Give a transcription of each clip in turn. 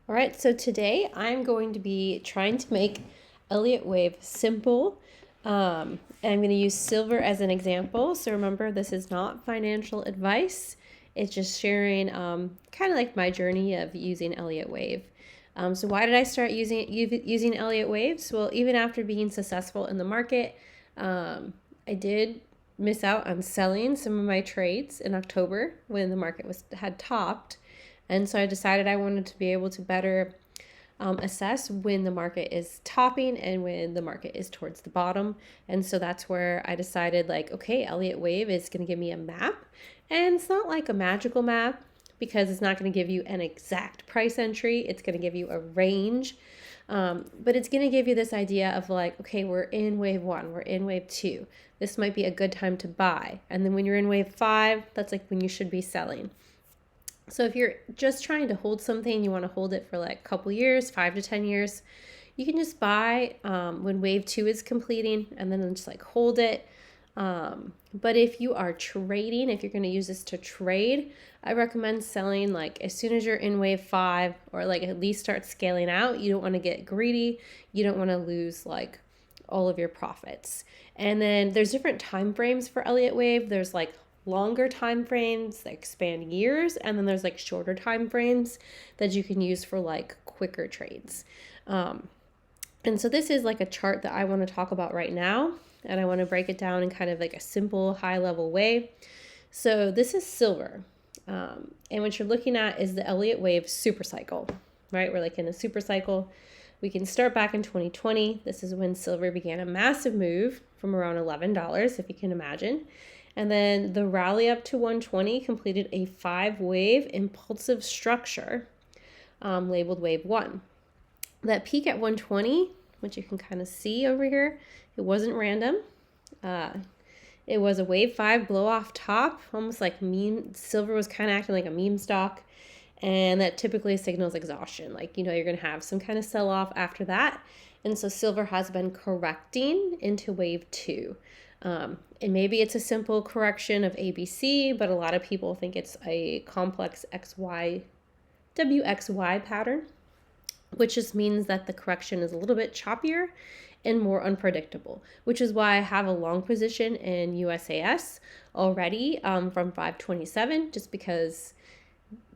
All right, so today I'm going to be trying to make Elliott wave simple. And I'm going to use silver as an example. So remember, this is not financial advice. It's just sharing kind of like my journey of using Elliott wave. So why did I start using Elliott waves? Well, even after being successful in the market, I did miss out on selling some of my trades in October when the market had topped. And so I decided I wanted to be able to better assess when the market is topping and when the market is towards the bottom. And so that's where I decided, like, okay, Elliott Wave is going to give me a map. And it's not like a magical map because it's not going to give you an exact price entry. It's going to give you a range. But it's going to give you this idea of like, okay, we're in wave one, we're in wave two. This might be a good time to buy. And then when you're in wave five, that's like when you should be selling. So if you're just trying to hold something, you want to hold it for like a couple years, 5 to 10 years, you can just buy when wave two is completing and then just like hold it. But if you are trading, if you're going to use this to trade, I recommend selling like as soon as you're in wave five, or like at least start scaling out. You don't want to get greedy. You don't want to lose like all of your profits. And then there's different time frames for Elliott wave. There's like longer time frames that expand years, and then there's like shorter time frames that you can use for like quicker trades. And so this is like a chart that I want to talk about right now, and I want to break it down in kind of like a simple high level way. So this is silver, and what you're looking at is the Elliott wave super cycle, right? We're like in a super cycle. We can start back in 2020. This is when silver began a massive move from around $11, if you can imagine. And then the rally up to 120 completed a 5-wave impulsive structure labeled wave 1. That peak at 120, which you can kind of see over here, it wasn't random. It was a wave 5 blow off top, almost like meme. Silver was kind of acting like a meme stock. And that typically signals exhaustion. Like, you're going to have some kind of sell off after that. And so silver has been correcting into wave 2. And maybe it's a simple correction of ABC, but a lot of people think it's a complex WXY pattern, which just means that the correction is a little bit choppier and more unpredictable, which is why I have a long position in USAS already from 527, just because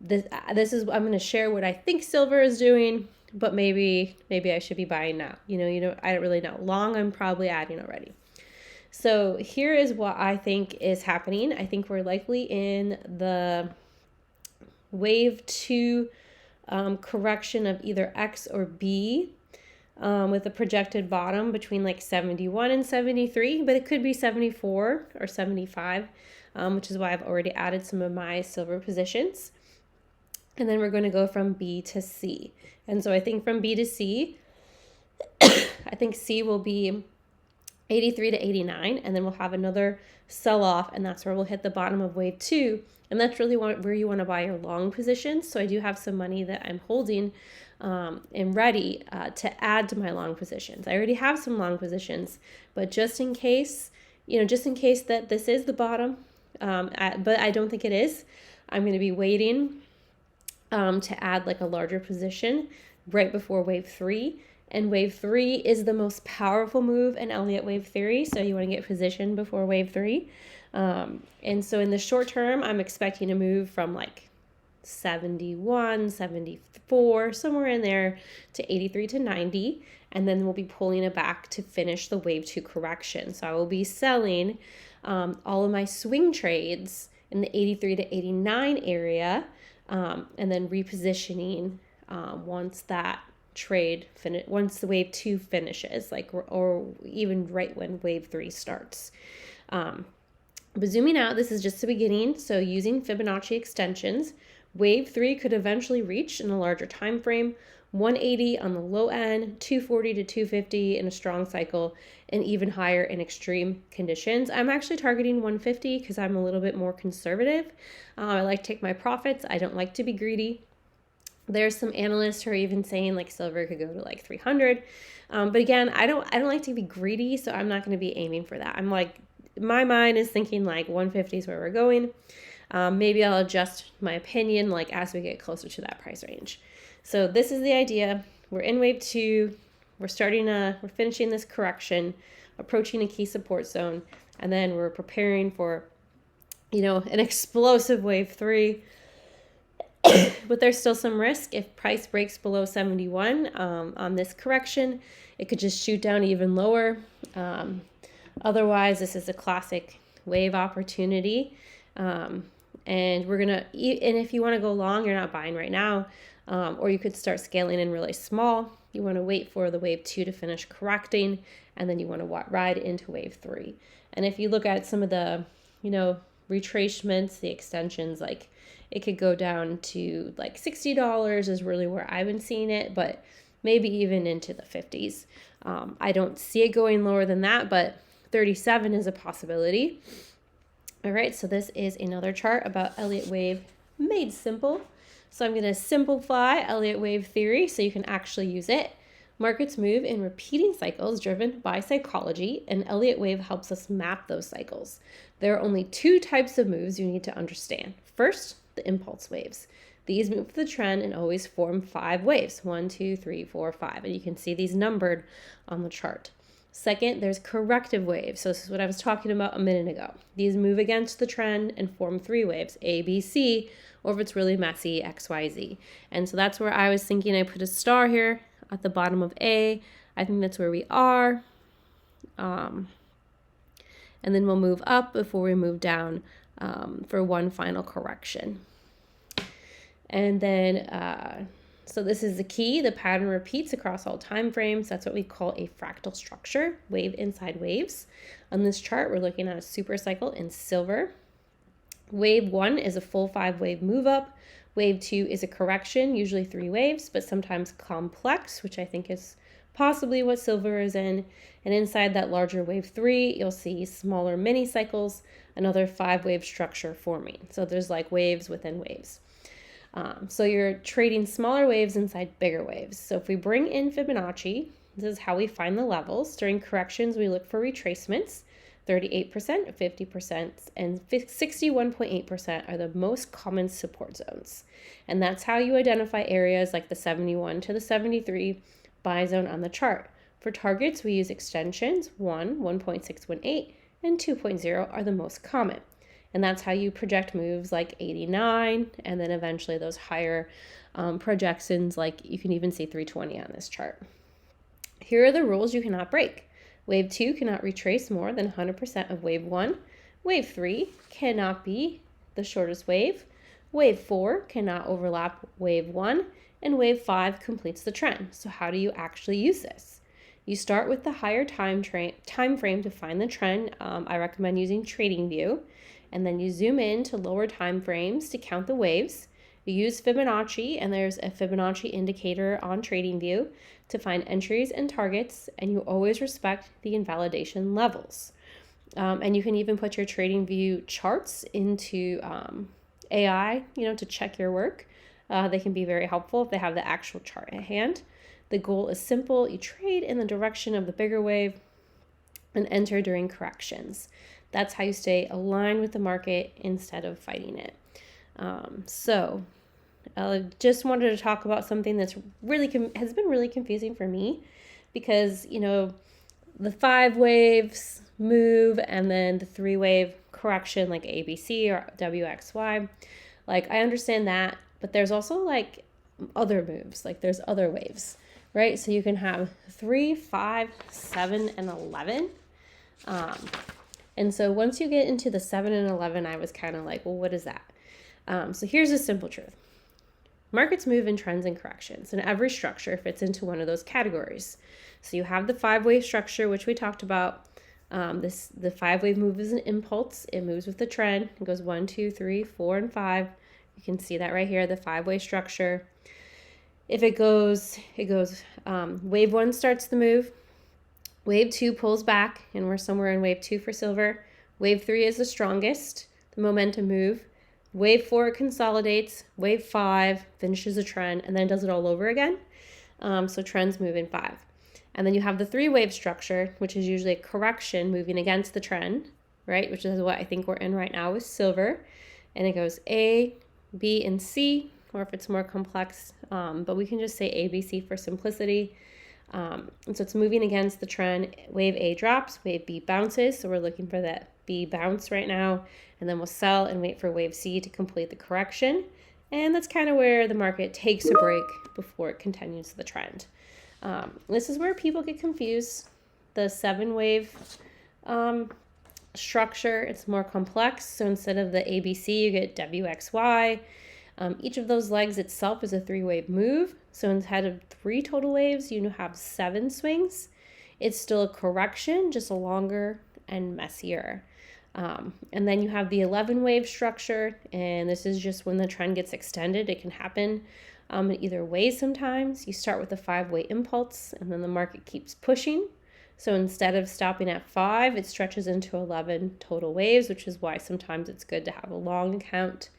this is, I'm going to share what I think silver is doing, but maybe I should be buying now. I don't really know. Long, I'm probably adding already. So here is what I think is happening. I think we're likely in the wave 2 correction of either X or B, with a projected bottom between like 71 and 73, but it could be 74 or 75, which is why I've already added some of my silver positions. And then we're going to go from B to C. And so I think from B to C, I think C will be 83 to 89, and then we'll have another sell off, and that's where we'll hit the bottom of wave 2. And that's really where you want to buy your long positions. So I do have some money that I'm holding and ready to add to my long positions. I already have some long positions, but just in case that this is the bottom, but I don't think it is, I'm going to be waiting to add like a larger position right before wave 3. And wave 3 is the most powerful move in Elliott wave theory, so you want to get positioned before wave 3. And so in the short term, I'm expecting a move from like 71, 74, somewhere in there, to 83 to 90, and then we'll be pulling it back to finish the wave 2 correction. So I will be selling all of my swing trades in the 83 to 89 area, and then repositioning once that once the wave 2 finishes, like, or even right when wave 3 starts. But zooming out, this is just the beginning. So using Fibonacci extensions, wave 3 could eventually reach, in a larger time frame, 180 on the low end, 240 to 250 in a strong cycle, and even higher in extreme conditions. I'm actually targeting 150 because I'm a little bit more conservative. I like to take my profits. I don't like to be greedy. There's some analysts who are even saying like silver could go to like 300. But again, I don't like to be greedy, so I'm not going to be aiming for that. I'm like, my mind is thinking like 150 is where we're going. Maybe I'll adjust my opinion like as we get closer to that price range. So this is the idea. We're in wave 2. We're finishing this correction, approaching a key support zone, and then we're preparing for, an explosive wave 3. But there's still some risk. If price breaks below 71 on this correction, it could just shoot down even lower. Otherwise, this is a classic wave opportunity. And if you want to go long, you're not buying right now, or you could start scaling in really small. You want to wait for the wave 2 to finish correcting, and then you want to ride into wave 3. And if you look at some of the, retracements, the extensions, like it could go down to like $60 is really where I've been seeing it, but maybe even into the 50s. I don't see it going lower than that, but 37 is a possibility. All right, so this is another chart about Elliott wave made simple. So I'm going to simplify Elliott wave theory so you can actually use it. Markets move in repeating cycles driven by psychology, and Elliott wave helps us map those cycles. There are only 2 types of moves you need to understand. First, the impulse waves. These move with the trend and always form 5 waves, 1, 2, 3, 4, 5, and you can see these numbered on the chart. Second, there's corrective waves. So this is what I was talking about a minute ago. These move against the trend and form 3 waves, A, B, C, or if it's really messy, X, Y, Z. And so that's where I was thinking I put a star here at the bottom of A. I think that's where we are. And then we'll move up before we move down for one final correction. And then, so this is the key. The pattern repeats across all time frames. That's what we call a fractal structure, wave inside waves. On this chart, we're looking at a super cycle in silver. Wave 1 is a full 5-wave move up. Wave 2 is a correction, usually 3 waves, but sometimes complex, which I think is possibly what silver is in. And inside that larger wave 3, you'll see smaller mini cycles, another 5-wave structure forming. So there's like waves within waves. So you're trading smaller waves inside bigger waves. So if we bring in Fibonacci, this is how we find the levels. During corrections, we look for retracements. 38%, 50%, and 61.8% are the most common support zones. And that's how you identify areas like the 71 to the 73 buy zone on the chart. For targets, we use extensions 1, 1.618, and 2.0 are the most common. And that's how you project moves like 89, and then eventually those higher projections, like you can even see 320 on this chart. Here are the rules you cannot break. Wave 2 cannot retrace more than 100% of wave 1. Wave 3 cannot be the shortest wave. Wave 4 cannot overlap wave 1. And wave 5 completes the trend. So how do you actually use this? You start with the higher time frame to find the trend. I recommend using TradingView. And then you zoom in to lower time frames to count the waves. You use Fibonacci, and there's a Fibonacci indicator on TradingView to find entries and targets, and you always respect the invalidation levels. And you can even put your TradingView charts into AI, to check your work. They can be very helpful if they have the actual chart at hand. The goal is simple. You trade in the direction of the bigger wave and enter during corrections. That's how you stay aligned with the market instead of fighting it. So I just wanted to talk about something that's really has been really confusing for me, because the 5 waves move and then the 3-wave correction like ABC or WXY, like I understand that, but there's also like other moves, like there's other waves, right? So you can have 3, 5, 7, and 11. And so once you get into the 7 and 11, I was kind of like, well, what is that? So here's the simple truth. Markets move in trends and corrections, and every structure fits into one of those categories. So you have the 5-wave structure, which we talked about. The 5-wave move is an impulse. It moves with the trend. It goes 1, 2, 3, 4, and 5. You can see that right here, the 5-wave structure. If it goes, wave 1 starts the move. Wave 2 pulls back, and we're somewhere in wave 2 for silver. Wave 3 is the strongest, the momentum move. Wave 4 consolidates. Wave 5 finishes a trend and then does it all over again. So trends move in 5. And then you have the 3-wave structure, which is usually a correction moving against the trend, right? Which is what I think we're in right now with silver. And it goes A, B, and C, or if it's more complex, but we can just say ABC for simplicity. And so it's moving against the trend. Wave A drops, wave B bounces. So we're looking for that B bounce right now. And then we'll sell and wait for wave C to complete the correction. And that's kind of where the market takes a break before it continues the trend. This is where people get confused. The 7-wave structure, it's more complex. So instead of the ABC, you get WXY. Each of those legs itself is a 3-wave move. So instead of 3 total waves, you have 7 swings. It's still a correction, just a longer and messier. And then you have the 11-wave structure, and this is just when the trend gets extended. It can happen in either way sometimes. You start with a 5-way impulse, and then the market keeps pushing. So instead of stopping at 5, it stretches into 11 total waves, which is why sometimes it's good to have a long account.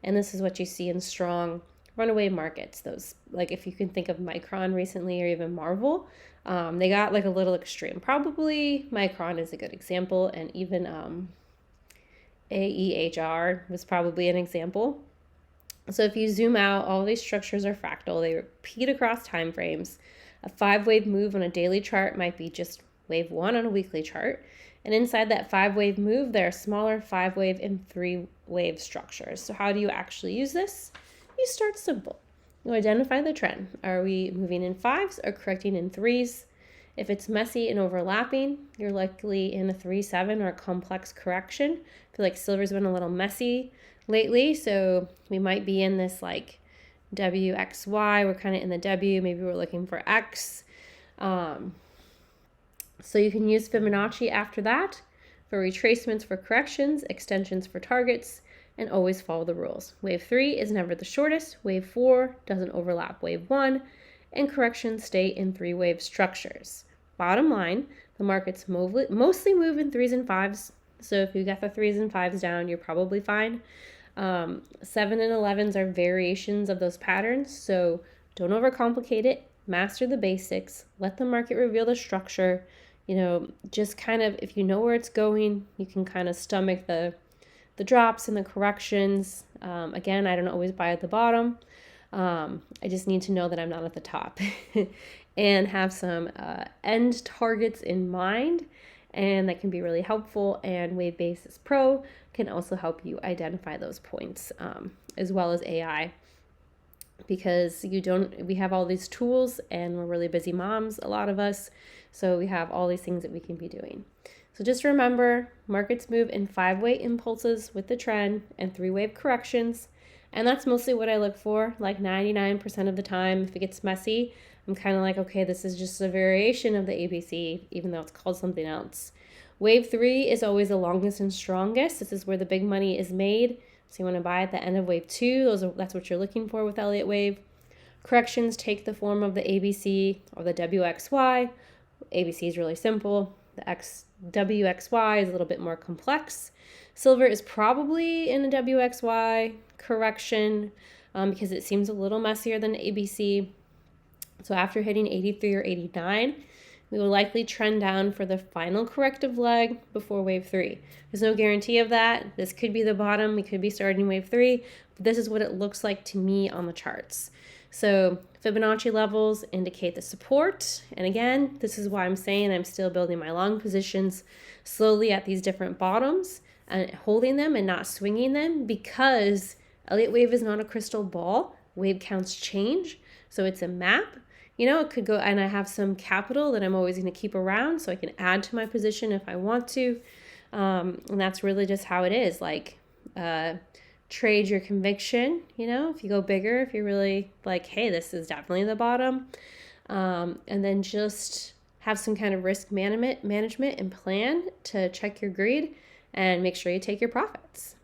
And this is what you see in strong runaway markets. Those, like if you can think of Micron recently or even Marvel, they got like a little extreme. Probably Micron is a good example, and even AEHR was probably an example. So if you zoom out, all these structures are fractal. They repeat across time frames. A 5-wave move on a daily chart might be just wave 1 on a weekly chart. And inside that 5-wave move, there are smaller 5-wave and 3-wave structures. So how do you actually use this? You start simple. You identify the trend. Are we moving in 5s or correcting in 3s? If it's messy and overlapping, you're likely in a 3-7 or a complex correction. I feel like silver's been a little messy lately, so we might be in this like WXY. We're kind of in the W. Maybe we're looking for X. So you can use Fibonacci after that for retracements for corrections, extensions for targets, and always follow the rules. Wave 3 is never the shortest. Wave 4 doesn't overlap wave 1, and corrections stay in 3-wave structures. Bottom line, the markets mostly move in 3s and 5s. So if you get the 3s and 5s down, you're probably fine. 7 and 11s are variations of those patterns, so don't overcomplicate it. Master the basics. Let the market reveal the structure. Just kind of, if you know where it's going, you can kind of stomach the drops and the corrections. Again, I don't always buy at the bottom. I just need to know that I'm not at the top and have some end targets in mind, and that can be really helpful. And Wave Basis Pro can also help you identify those points, as well as AI, because we have all these tools and we're really busy moms, a lot of us. So we have all these things that we can be doing. So just remember, markets move in 5-way impulses with the trend and 3-wave corrections. And that's mostly what I look for, like 99% of the time. If it gets messy, I'm kind of like, okay, this is just a variation of the ABC, even though it's called something else. Wave 3 is always the longest and strongest. This is where the big money is made. So you want to buy at the end of wave 2. That's what you're looking for with Elliott Wave. Corrections take the form of the ABC or the WXY. ABC is really simple. The WXY is a little bit more complex. Silver is probably in a WXY correction because it seems a little messier than ABC. So after hitting 83 or 89, we will likely trend down for the final corrective leg before wave 3. There's no guarantee of that. This could be the bottom. We could be starting wave 3. But this is what it looks like to me on the charts. So Fibonacci levels indicate the support. And again, this is why I'm saying I'm still building my long positions slowly at these different bottoms and holding them and not swinging them, because Elliott Wave is not a crystal ball. Wave counts change. So it's a map. It could go, and I have some capital that I'm always going to keep around so I can add to my position if I want to. And that's really just how it is. Like, trade your conviction, if you go bigger, if you're really like, hey, this is definitely the bottom. And then just have some kind of risk management and plan to check your greed and make sure you take your profits.